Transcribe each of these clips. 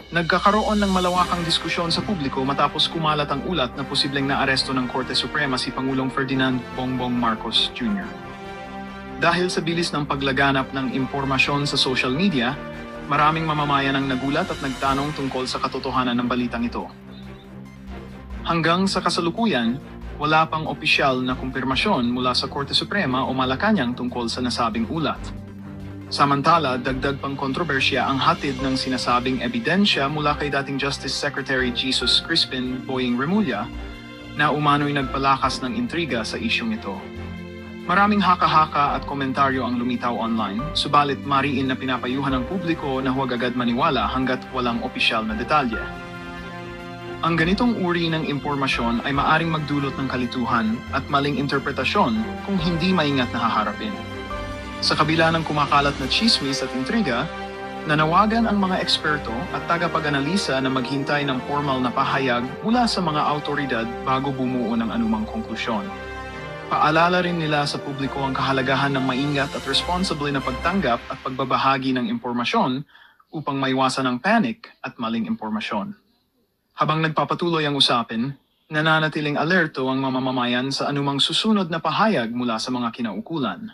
Nagkakaroon ng malawakang diskusyon sa publiko matapos kumalat ang ulat na posibleng naaresto ng Korte Suprema si Pangulong Ferdinand Bongbong Marcos Jr. Dahil sa bilis ng paglaganap ng impormasyon sa social media, maraming mamamayan ang nagulat at nagtanong tungkol sa katotohanan ng balitang ito. Hanggang sa kasalukuyan, wala pang opisyal na kumpirmasyon mula sa Korte Suprema o Malacanang tungkol sa nasabing ulat. Samantala, dagdag pang kontrobersya ang hatid ng sinasabing ebidensya mula kay dating Justice Secretary Jesus Crispin Boying Remulla na umano'y nagpalakas ng intriga sa isyong ito. Maraming haka-haka at komentaryo ang lumitaw online, subalit mariin na pinapayuhan ng publiko na huwag agad maniwala hanggat walang opisyal na detalye. Ang ganitong uri ng impormasyon ay maaring magdulot ng kalituhan at maling interpretasyon kung hindi maingat na haharapin. Sa kabila ng kumakalat na tsismis at intriga, nanawagan ang mga eksperto at tagapag-analisa na maghintay ng formal na pahayag mula sa mga autoridad bago bumuo ng anumang konklusyon. Paalala rin nila sa publiko ang kahalagahan ng maingat at responsibly na pagtanggap at pagbabahagi ng impormasyon upang maiwasan ang panic at maling impormasyon. Habang nagpapatuloy ang usapin, nananatiling alerto ang mamamayan sa anumang susunod na pahayag mula sa mga kinaukulan.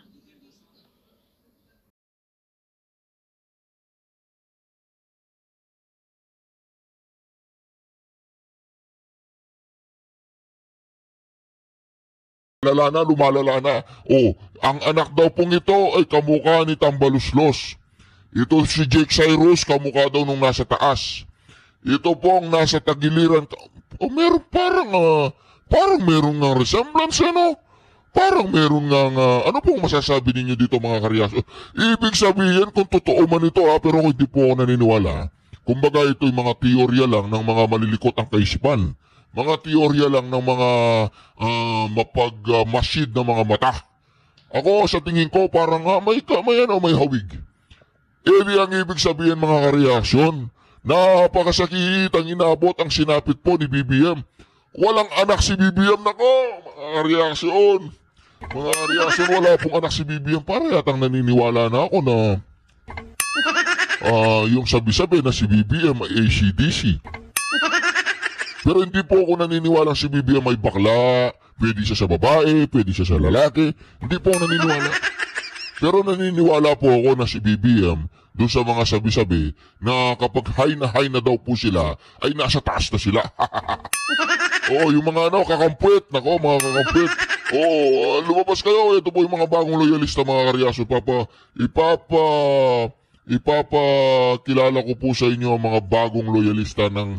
Lumalala na. Oh, ang anak daw pong ito ay kamukha ni Tambaluslos. Ito si Jake Cyrus, kamukha daw nung nasa taas. Ito pong nasa tagiliran. Oh, meron parang meron nga resemblance, ano? Parang meron nga ano pong masasabi ninyo dito mga karyaso? Ibig sabihin kung totoo man ito pero hindi po ako naniniwala. Kumbaga ito'y mga teorya lang ng mga malilikot ang kaisipan. Mga teorya lang ng mga mapag-masid na mga mata. Ako sa tingin ko parang may hawig. Ang ibig sabihin mga kareaksyon, napakasakit ang inabot ang sinapit po ni BBM. Walang anak si BBM nako, mga kareaksyon. Mga kareaksyon, wala pong anak si BBM. Para yatang naniniwala na ako na yung sabi-sabi na si BBM ay ACDC. Pero hindi po ako naniniwala si BBM ay bakla, pwede siya sa babae, pwede siya sa lalaki. Hindi po ako naniniwala. Pero naniniwala po ako na si BBM doon sa mga sabi-sabi na kapag high na daw po sila, ay nasa taas na sila. Oo, yung mga kakampwet, nako mga kakampwet. Oo, lumabas kayo, ito po yung mga bagong loyalista mga karyaso. Ipapakilala ko po sa inyo ang mga bagong loyalista ng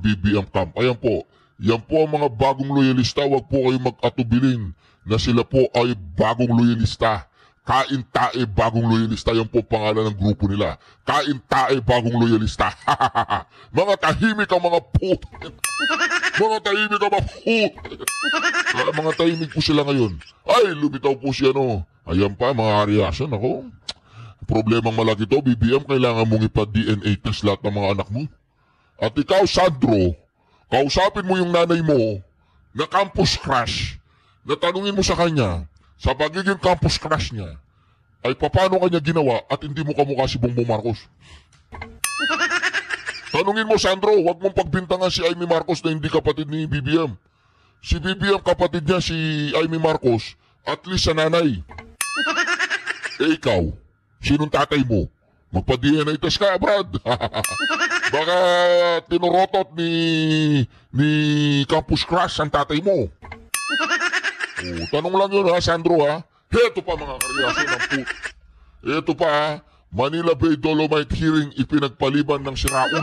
BBM camp. Ayan po. Yan po ang mga bagong loyalista. Huwag po kayong mag-atubilin na sila po ay bagong loyalista. Kain-tae bagong loyalista. Yan po pangalan ng grupo nila. Kain-tae bagong loyalista. Mga tahimik ang mga put. Mga tahimik ang mga put. Mga tahimik po sila ngayon. Ay, lumitaw po siya Ayan pa, mga reaction. Ako, problemang malaki to. BBM, kailangan mong ipa-DNA test lahat ng mga anak mo. At ikaw, Sandro, kausapin mo yung nanay mo na campus crush. Natanungin mo sa kanya, sa pagiging campus crush niya, ay paano kanya ginawa at hindi mo kamukha si Bongbong Marcos. Tanungin mo, Sandro, huwag mong pagbintangan si Amy Marcos na hindi kapatid ni BBM. Si BBM kapatid niya si Amy Marcos, at least sa nanay. Ikaw, sinong tatay mo? Magpa-DNA test ka, Brad. Baka tinurotot ni Campus Crush ang tatay mo. Tanong lang yun Sandro Heto pa mga karyaso ng put. Heto pa Manila Bay Dolomite hearing ipinagpaliban ng siraulo.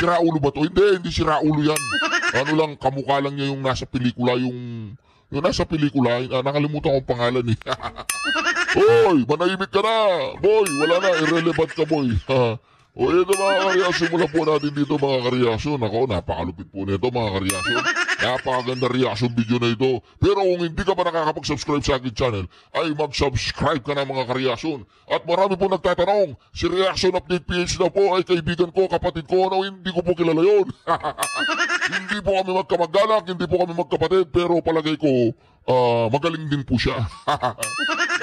Siraulo ba to? Hindi siraulo yan. Ano lang, kamukha lang niya yung nasa pelikula, yung nasa pelikula, nakalimutan kong pangalan Hoy, manahimik ka na. Boy, wala na, irrelevant ka boy. O ito mga karyasyon, mula po natin dito mga karyasyon. Ako, napakalupit po nito mga karyasyon. Napakaganda reaction video na ito. Pero kung hindi ka pa nakakapag-subscribe sa akin channel, ay mag-subscribe ka na mga karyasyon. At marami po nagtatanong, si Reaction Update PH na po ay kaibigan ko, kapatid ko, hindi ko po kilala yun. Hindi po kami magkamag-anak, hindi po kami magkapatid, pero palagay ko, magaling din po siya.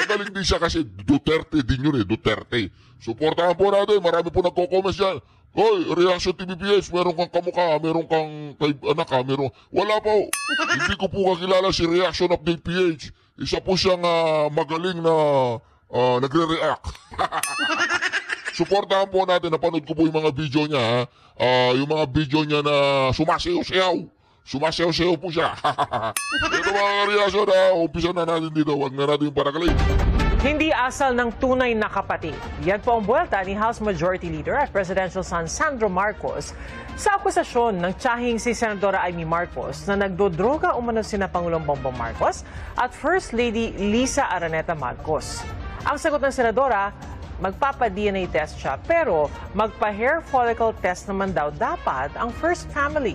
Magaling din siya kasi Duterte din yun Duterte. Suportahan po natin, marami po nagko-comments dyan. Hoy, Reaction TVPH, meron kang kamukha, meron kang anak ka, wala po. Hindi ko po kakilala si Reaction Update PH. Isa po siyang magaling na nagre-react. Suportahan po natin, napanood ko po yung mga video niya. Yung mga video niya na sumasayaw-sayaw. Sumasayaw-sayaw po siya. Ito mga Reaction, umpisa na natin dito. Huwag na natin yung parakalay. Hindi asal ng tunay na kapatid. Yan po ang buwelta ni House Majority Leader at Presidential son Sandro Marcos sa akusasyon ng tiyahing si Senadora Amy Marcos na nagdodroga umano sina Pangulong Bongbong Marcos at First Lady Lisa Araneta Marcos. Ang sagot ng Senadora, magpapa-DNA test siya pero magpa-hair follicle test naman daw dapat ang first family.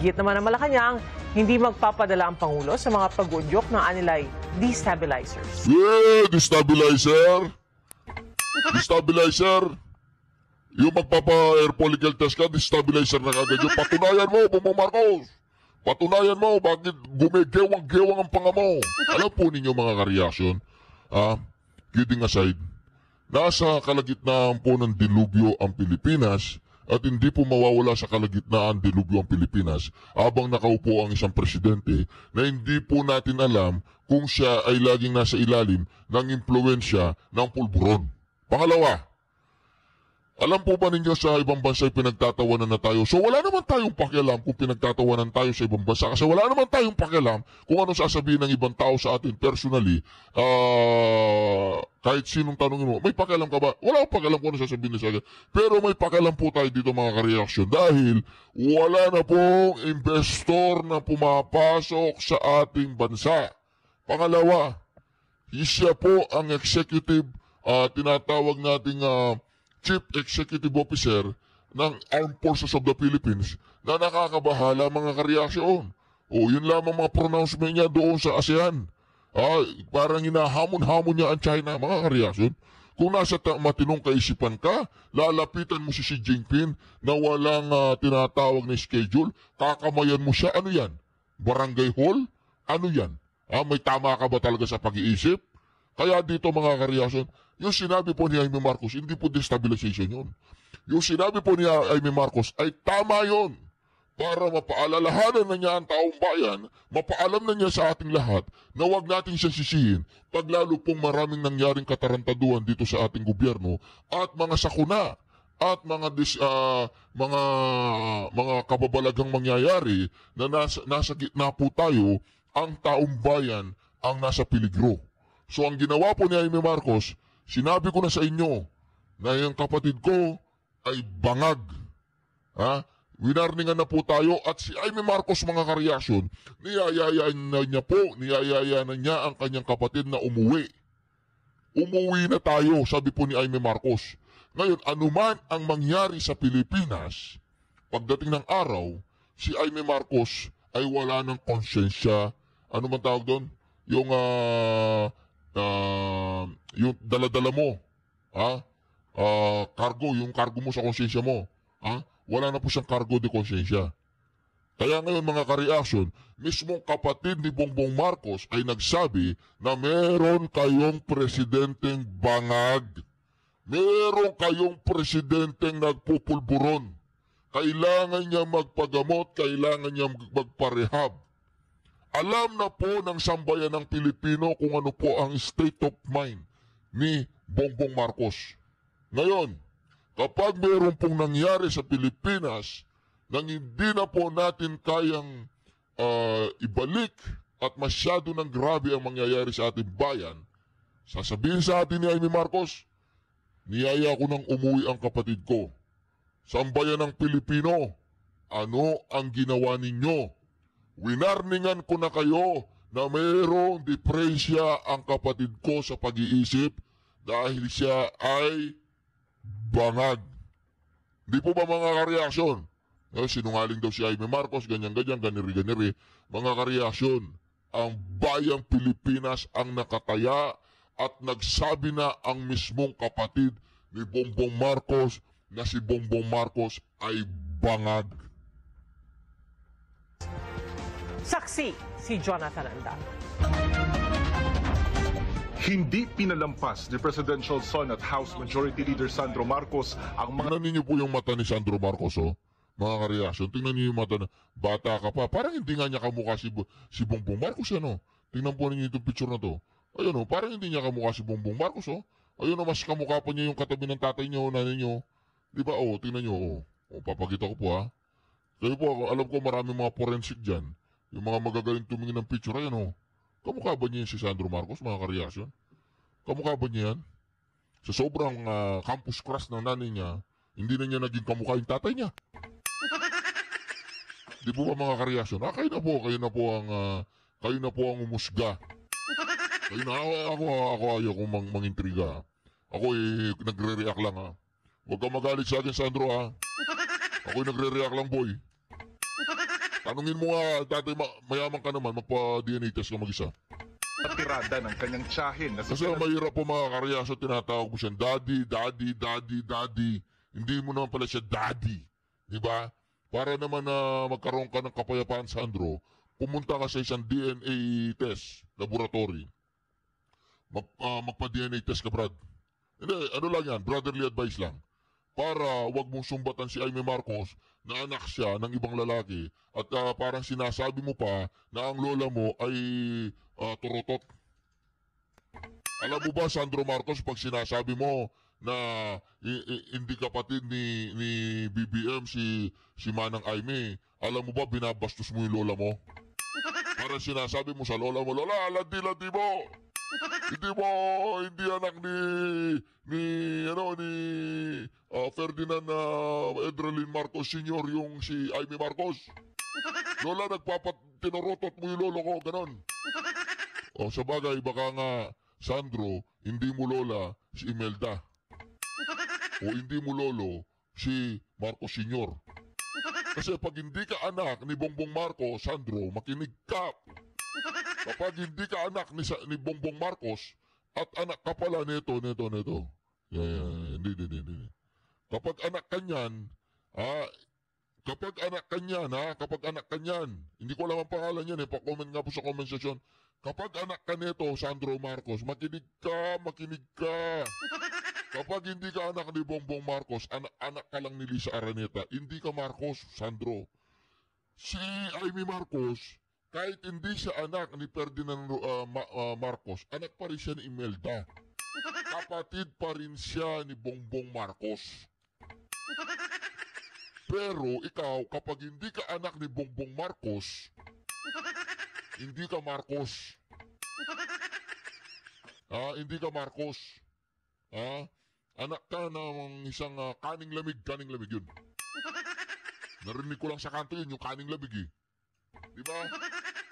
Git naman ng Malacanang, hindi magpapadala ang Pangulo sa mga pag-udyok ng anilay destabilizers. Yeah, destabilizer. Destabilizer. Yung magpapa-air follicle test ka, destabilizer na kagad yun. Patunayan mo, Bongbong Marcos. Patunayan mo, bakit gumigewang-gewang ang panga mo. Alam po ninyo mga ka-reaction, kidding aside, nasa kalagitnaan po ng dilubyo ang Pilipinas at hindi po mawawala sa kalagitnaan dilubyo ang Pilipinas habang nakaupo ang isang presidente na hindi po natin alam kung siya ay laging nasa ilalim ng impluensya ng pulburon. Pangalawa, alam po ba ninyo sa ibang bansa ay pinagtatawanan na tayo? So wala naman tayong pakialam kung pinagtatawanan tayo sa ibang bansa kasi wala naman tayong pakialam kung ano sasabihin ng ibang tao sa atin personally. Kahit sinong tanongin mo, may pakialam ka ba? Wala akong pakialam kung ano sasabihin niya sa akin. Pero may pakialam po tayo dito mga ka-reaction dahil wala na pong investor na pumapasok sa ating bansa. Pangalawa, siya po ang executive, tinatawag nating Chief Executive Officer ng Armed Forces of the Philippines na nakakabahala mga ka-reaction. Yun lamang mga pronouncement niya doon sa ASEAN. Parang hinahamon-hamon niya ang China, mga ka-reaction. Kung nasa matinong kaisipan ka, lalapitan mo si Xi Jinping na walang tinatawag na schedule, kakamayan mo siya, ano yan? Barangay hall? Ano yan? May tama ka ba talaga sa pag-iisip? Kaya dito mga ka-reaction, yung sinabi po ni Amy Marcos, hindi po destabilization yun. Yung sinabi po ni Amy Marcos ay tama yun. Para mapaalalahanan na niya ang taong bayan, mapaalam na niya sa ating lahat na huwag natin siya sisihin pag lalo pong maraming nangyaring katarantaduhan dito sa ating gobyerno at mga sakuna at mga kababalagang mangyayari na nasa gitna po tayo, ang taong bayan ang nasa peligro. So ang ginawa po ni Amy Marcos, sinabi ko na sa inyo na yung kapatid ko ay bangag. Winarningan na po tayo at si Amy Marcos mga ka-reaction, niyayaya na niya ang kanyang kapatid na umuwi. Umuwi na tayo, sabi po ni Amy Marcos. Ngayon, anuman ang mangyari sa Pilipinas, pagdating ng araw, si Amy Marcos ay wala ng konsensya. Ano man tawag doon? Yung dala-dala mo, yung cargo mo sa konsensya mo, wala na po siyang cargo de konsensya. Kaya ngayon mga ka-reaction, mismong kapatid ni Bongbong Marcos ay nagsabi na meron kayong presidenteng bangag, meron kayong presidenteng nagpupulburon, kailangan niya magpagamot, kailangan niya magparehab. Alam na po ng sambayan ng Pilipino kung ano po ang state of mind ni Bongbong Marcos. Ngayon, kapag mayroon pong nangyari sa Pilipinas nang hindi na po natin kayang ibalik at masyado ng grabe ang mangyayari sa ating bayan, sasabihin sa atin ni Amy Marcos, niyaya ko nang umuwi ang kapatid ko. Sambayan ng Pilipino, ano ang ginawa ninyo? Winarningan ko na kayo na mayroong depresya ang kapatid ko sa pag-iisip dahil siya ay bangag. Di po ba mga ka-reaksyon? Sinungaling daw si Amy Marcos, ganyan-ganyan, ganiri-ganiri. Mga ka-reaksyon, ang bayang Pilipinas ang nakataya at nagsabi na ang mismong kapatid ni Bongbong Marcos na si Bongbong Marcos ay bangag. Saksi si Jonathan Andal. Hindi pinalampas ni Presidential Son at House Majority Leader Sandro Marcos ang mga Tingnan ninyo po yung mata ni Sandro Marcos, oh. Mga kareaksyon. Tingnan niyo yung mata na bata ka pa. Parang hindi nga niya kamukha si Bongbong Marcos, ano. Tingnan po ninyo itong picture na to. Ayun, oh. Parang hindi niya kamukha si Bongbong Marcos, oh. Ayun, oh. Mas kamukha pa niya yung katabi ng tatay niyo, nanay niyo. Di ba, oh. Tingnan niyo, oh. Oh, papakita ko po, ha. Kayo po, alam ko maraming mga forensic dyan. Yung mga magagaling tumingin ng picture, ayun, oh. Kamukha ba niya si Sandro Marcos, mga kareaksyon? Kamukha ba niya yan? Sa sobrang campus crush ng nanay niya, hindi na niya naging kamukha yung tatay niya. Di po ba mga kareaksyon? Kayo na po ang umusga. Kayo na, ako ayaw kong mangintriga. Ako nagre-react lang, ha. Huwag kang magalit sa akin, Sandro, ha. Ako'y nagre-react lang, boy. Tanungin mo nga, dati mayaman ka naman, magpa-DNA test ka mag-isa. tirada ng kanyang tiyahin na si Kasi mahirap po mga kareaksyon, tinatawag mo siya, daddy. Hindi mo naman pala siya daddy. Di ba? Para naman na magkaroon ka ng kapayapaan, Sandro, pumunta ka sa isang DNA test laboratory. Magpa-DNA test ka, Brad. Hindi, ano lang yan, brotherly advice lang. Para wag mong sumbatan si Aimee Marcos na anak siya ng ibang lalaki at parang sinasabi mo pa na ang lola mo ay turotot. Alam mo ba, Sandro Marcos, pag sinasabi mo na hindi kapatid ni BBM si Manang Aimee, alam mo ba binabastos mo yung lola mo? Parang sinasabi mo sa lola mo, lola, landi mo! Hindi anak ni Ferdinand Edralin Marcos Sr. yung si Aimee Marcos. Lola, tinorotot mo yung lolo ko, ganon. O, sa bagay, baka nga, Sandro, hindi mo lola si Imelda. O hindi mo lolo si Marcos Sr. Kasi pag hindi ka anak ni Bongbong Marcos, Sandro, makinig ka. Kapag hindi ka anak ni Bongbong Marcos at anak ka pala nito. Hindi. Kapag anak ka niyan, hindi ko alam ang pangalan yan, pa-comment nga po sa comment section. Kapag anak ka nito, Sandro Marcos, makinig ka. Kapag hindi ka anak ni Bongbong Marcos, anak ka lang ni Lisa Araneta, hindi ka Marcos, Sandro. Si Aimee Marcos, kahit hindi siya anak ni Ferdinand Marcos, anak pa rin siya ni Imelda. Kapatid pa rin siya ni Bongbong Marcos. Pero ikaw, kapag hindi ka anak ni Bongbong Marcos, hindi ka Marcos. Hindi ka Marcos. Anak ka ng isang kaning lamig yun. Narinig ko lang sa kanto yun, yung kaning lamig eh. Diba?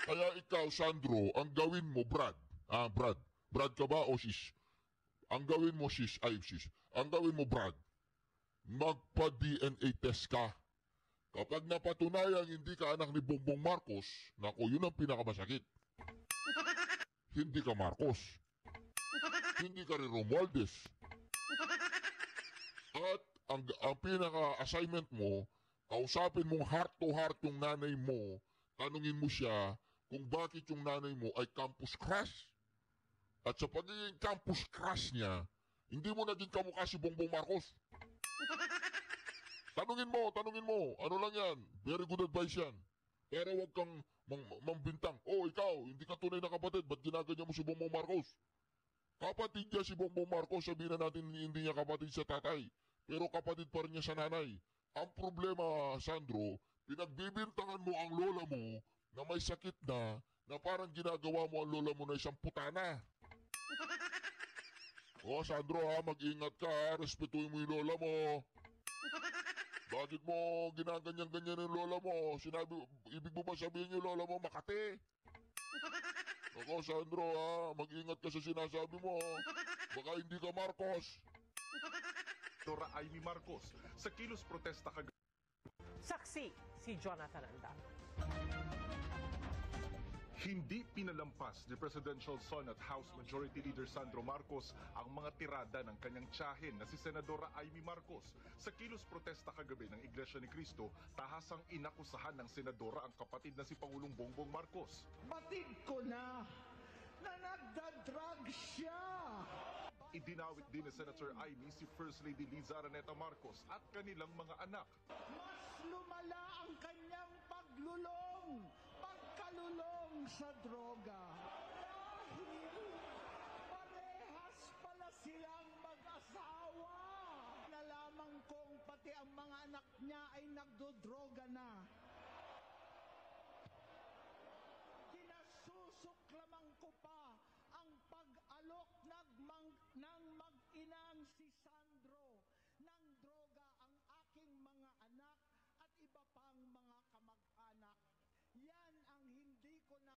Kaya ikaw, Sandro, ang gawin mo, Brad. Brad ka ba o sis? Ang gawin mo, sis. Ang gawin mo, Brad. Magpa-DNA test ka. Kapag napatunayang hindi ka anak ni Bongbong Marcos, naku, yun ang pinakamasakit. Hindi ka Marcos. Hindi ka rin Romualdez. At ang pinaka-assignment mo, kausapin mong heart to heart yung nanay mo, tanungin mo siya kung bakit yung nanay mo ay campus crush. At sa pagiging campus crush niya, hindi mo naging kamukha si Bongbong Marcos. Tanungin mo, ano lang yan, very good advice yan. Pero wag kang mambintang, ikaw, hindi ka tunay na kapatid, ba't ginaganyan mo si Bongbong Marcos? Kapatid niya si Bongbong Marcos, sabihin na natin hindi niya kapatid sa tatay, pero kapatid pa rin niya sa nanay. Ang problema, Sandro, pinagbibintangan mo ang lola mo na may sakit na parang ginagawa mo ang lola mo na isang putana. Sandro mag-ingat ka, respetuhin mo yung lola mo. Bakit mo ginaganyan-ganyan yung lola mo? Ibig mo ba sabihin yung lola mo Makati? Sandro mag-ingat ka sa sinasabi mo. Baka hindi ka Marcos. Dora Aimee Marcos sa kilos protesta kagabi. Saksi si Jonathan Andal. Hindi pinalampas ni Presidential Son at House Majority Leader Sandro Marcos ang mga tirada ng kanyang tiyahin na si Senadora Aimee Marcos. Sa kilos protesta kagabi ng Iglesia ni Cristo, tahasang inakusahan ng senadora ang kapatid na si Pangulong Bongbong Marcos. Batid ko na nagda-drug siya. Idinawit din ni Senator Amy si First Lady Liza Araneta Marcos at kanilang mga anak. Mas lumala ang kanyang pagkalulong sa droga. Dahil parehas pala silang mag-asawa. Nalaman kong pati ang mga anak niya ay nagdodroga na. Kinasusuklaman ko pa ang pag-alok ng mag-inang si Sandro ng droga ang aking mga anak at iba pang mga kamag-anak. Yan ang hindi ko na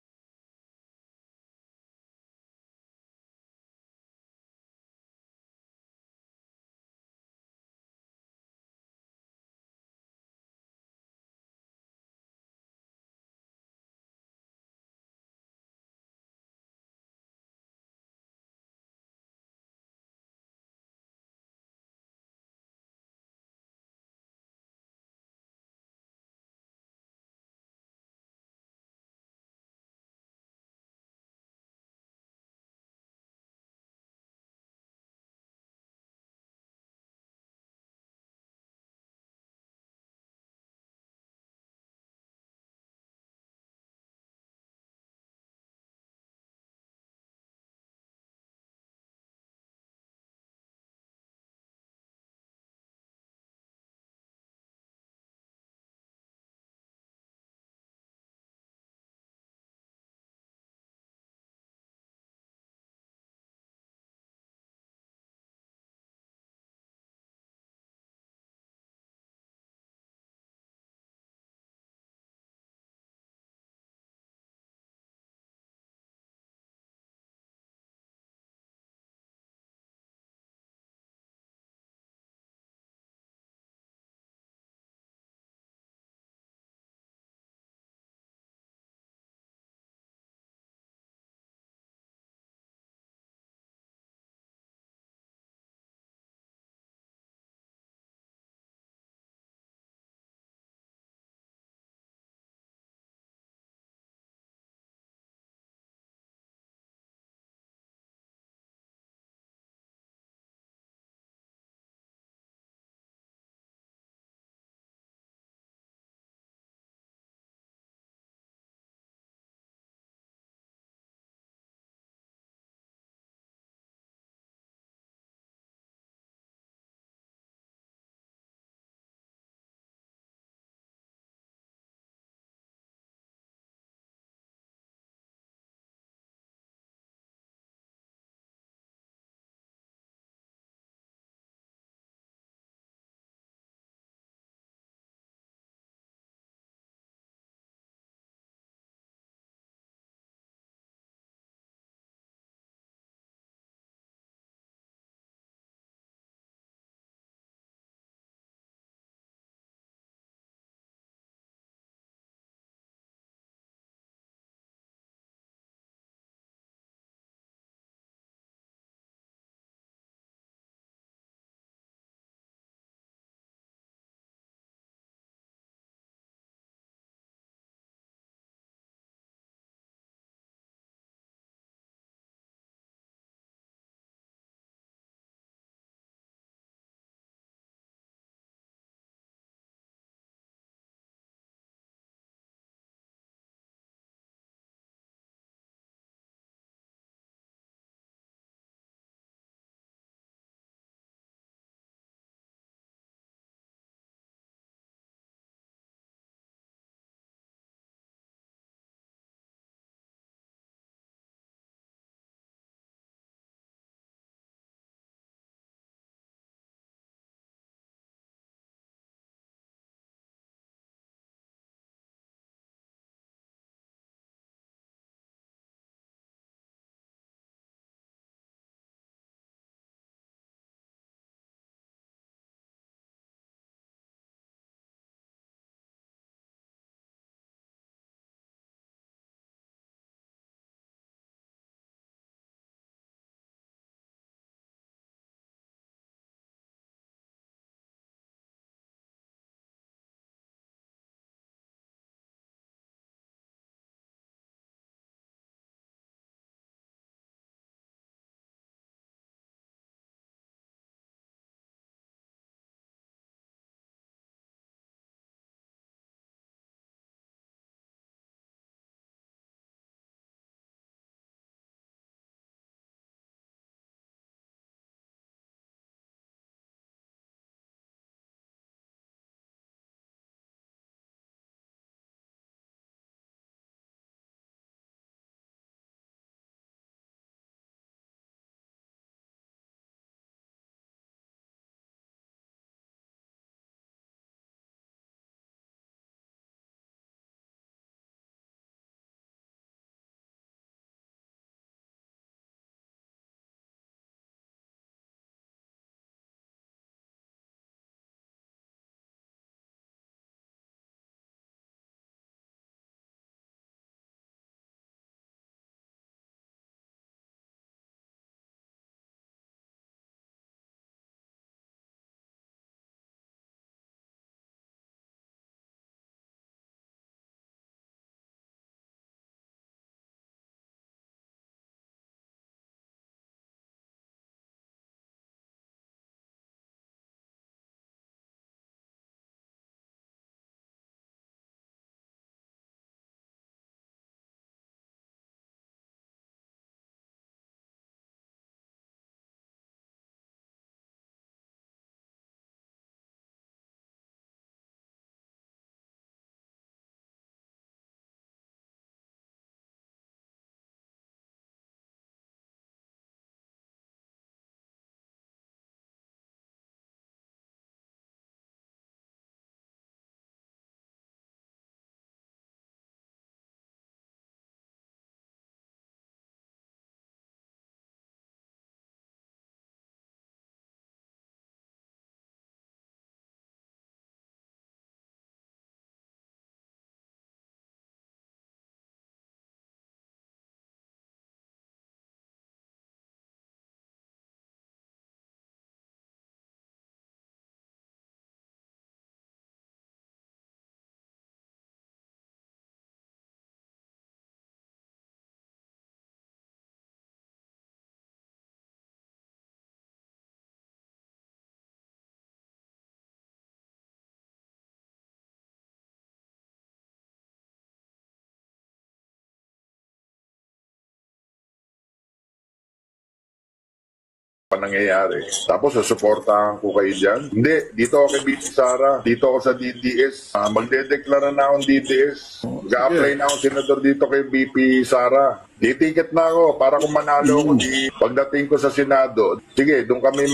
pa nangyayari. Tapos susuportahan ko kayo dyan. Hindi, dito ako kay BP Sara. Dito ako sa DDS. Magdedeklara na akong DDS. Mag-a-apply na akong senador dito kay BP Sara. Di-ticket na ako para kung manalo ko pagdating ko sa Senado. Sige, doon kami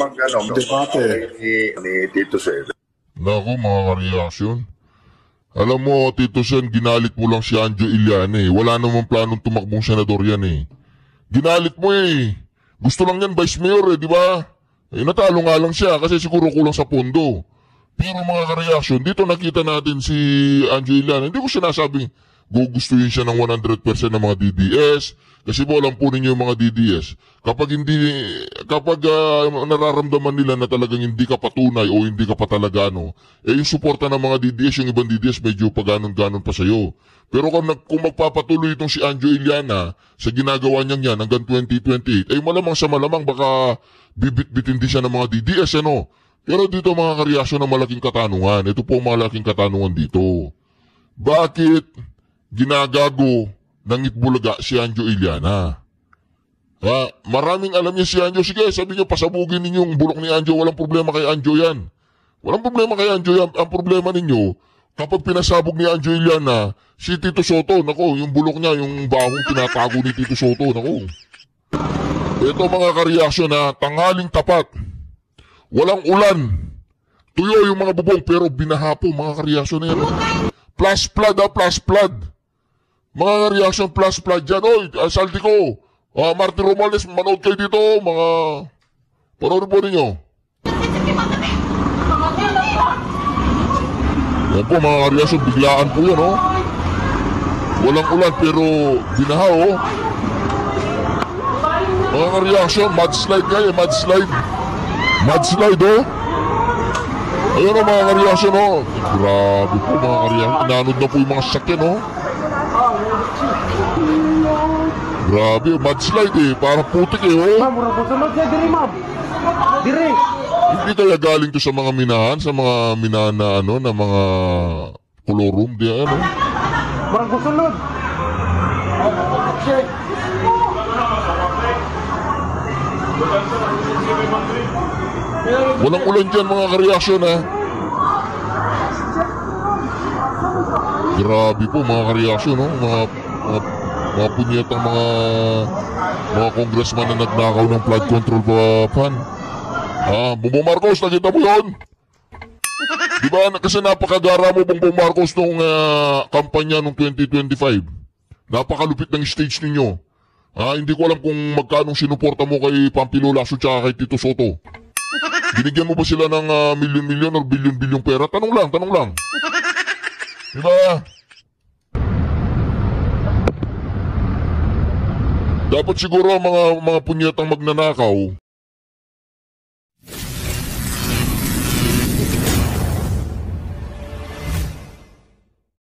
ni Tito Sen. Naku, mga ka-reaction. Alam mo, Tito Sen, ginalit mo lang si Anjo Iliana eh. Wala namang planong tumakbong senador yan eh. Ginalit mo eh. Gusto lang yan vice mayor eh, di ba? Eh, natalo nga lang siya kasi siguro kulang sa pondo. Pero mga ka-reaction, dito nakita natin si Anjo Iliana. Hindi ko sinasabing gugustuhin siya ng 100% ng mga DDS. Kasi po alam po ninyo yung mga DDS. Kapag nararamdaman nila na talagang hindi ka patunay o hindi ka pa talaga yung suporta ng mga DDS, yung ibang DDS medyo pa ganon-ganon pa sa'yo. Pero kung magpapatuloy itong si Anjo Iliana sa ginagawa niya yan hanggang 2028, ay malamang sa malamang baka bibit-bitin din siya ng mga DDS, ano? Pero dito mga kareaksyon ng malaking katanungan. Ito po ang malaking katanungan dito. Bakit ginagago ng Itbulaga si Anjo Iliana? Maraming alam niya si Anjo. Sige, sabi niyo, pasabugin ninyo yung bulok ni Anjo. Walang problema kay Anjo yan. Walang problema kay Anjo yan. Ang problema ninyo, kapag pinasabog ni Anjo Iliana, si Tito Soto, nako, yung bulok niya, yung bahong tinatago ni Tito Soto, nako. Ito mga kareaksyon na tanghaling tapat. Walang ulan. Tuyo yung mga bubong, pero binahapo, mga kareaksyon na yan. Plus flood, plus flood. Mga kareaksyon, plus flood dyan. Oy, saldi ko. Martin Romales, manood kayo dito, mga... Panood po ninyo. Yan po mga kareaksyon, biglaan po yan, oh. Walang ulan pero binaha, oh. Mga kareaksyon, mudslide nga eh, mudslide. Mudslide, oh. Ayun oh, mga kareaksyon, oh. Grabe po mga kareaksyon, inanod na po yung mga sasakyan, oh. Grabe, mudslide eh, parang putik eh, oh. Ma'am, mura po sunod siya, diri ma'am. Diri. Hindi kaya galing to sa mga minahan, sa mga minahan na na mga kolorum, di ano. Mura po sunod. Walang ulan dyan mga kareaksyon ha. Grabe po mga kareaksyon, no? Mga punyetang mga congressman na nagnakaw ng flood control fan. Bongbong Marcos, nakita mo yun? Diba, kasi napakagara mo Bongbong Marcos nung kampanya nung 2025. Napakalupit ng stage ninyo. Hindi ko alam kung magkano sinuporta mo kay Pampilo Lacson tsaka kay Tito Soto. Binigyan mo ba sila ng milyon-milyon o bilyon-bilyong pera? Tanong lang. Diba? Dapat siguro mga punyetang magnanakaw,